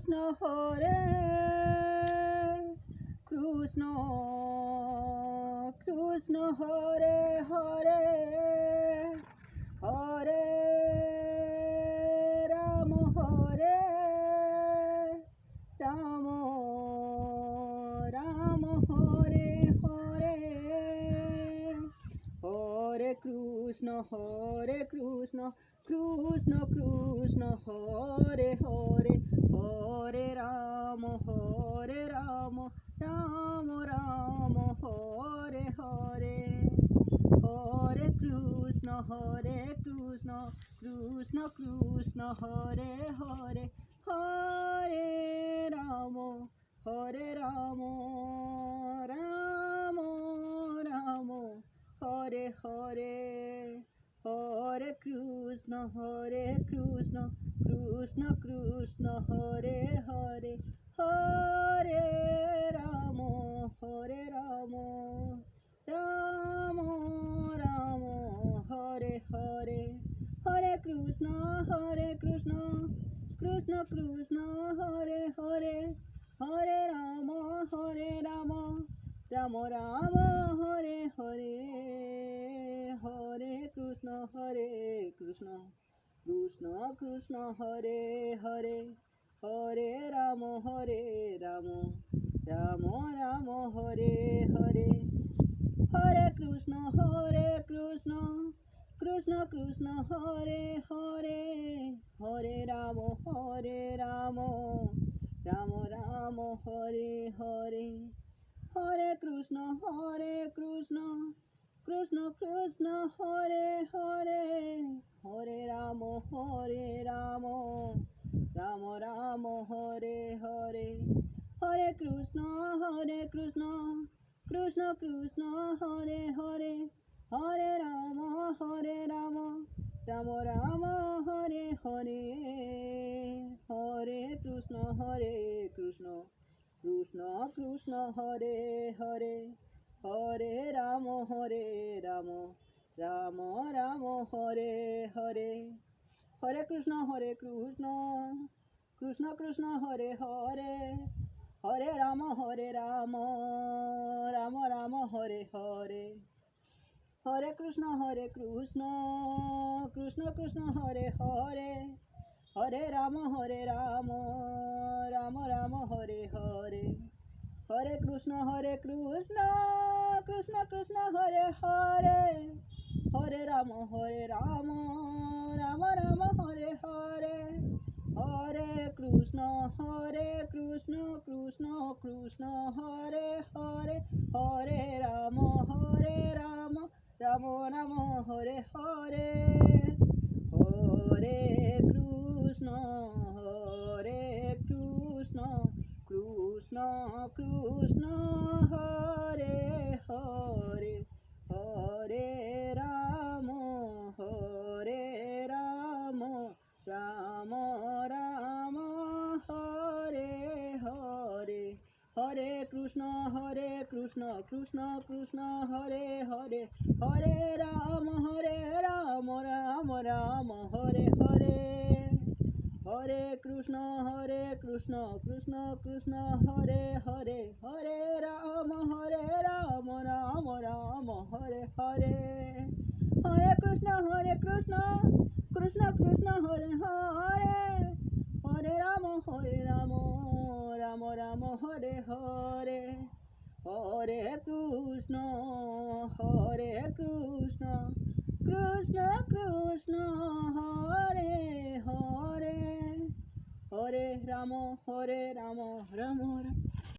Hare Krishna Krishna Hare Hare Hare Ram Ram Ram Hare Hare Hare Krishna Krishna Krishna Hare Hare Hare Ram Ram Ram Hare Hare Hare Krishna Krishna Krishna Hare Hare Hare Ram Ram Ram Hare Hare Hare Krishna Krishna Krishna Hare Hare Hare Ram Ram Ram Hare Hare Hare Krishna Krishna Krishna Hare Hare Hare Ram Ram Ram Hare Hare Hare Krishna Krishna Krishna Hare Hare Hare Ram Ram Ram Hare Hare Hare Krishna Krishna Krishna Hare Hare Hare Ram Ram Ram Hare Hare Hare Krishna Krishna Krishna Hare Hare Hare Ram Ram Ram Hare Hare Hare Krishna Krishna Krishna Hare Hare Hare Ram Ram Ram Hare Hare Hare Krishna Krishna Krishna Hare Hare Hare Ram Ram Ram Hare Hare Hare Krishna Krishna Hare Hare Hare Ram Ram Ram Hare Hare Hare Krishna Krishna Hare Hare Hare Ram Ram Ram Hare Hare Hare Krishna Krishna Hare Hare Hare Ram Ram Ram Hare Hare Hare Krishna Krishna Hare Hare Hare Ram Ram Ram Hare Hare Hare Krishna Krishna Hare Hare Hare Ram Ram Ram Hare Hare Hare Krishna Krishna Hare Hare Hare Ram Ram Ram Hare Hare Hare Krishna Krishna Hare Hare Hare Ram Ram Ram Hare Hare Hare Krishna Krishna Hare Hare Hare Ram Ram Ram Hare Hare Hare Krishna Krishna Hare Hare Hare Ram Ram Ram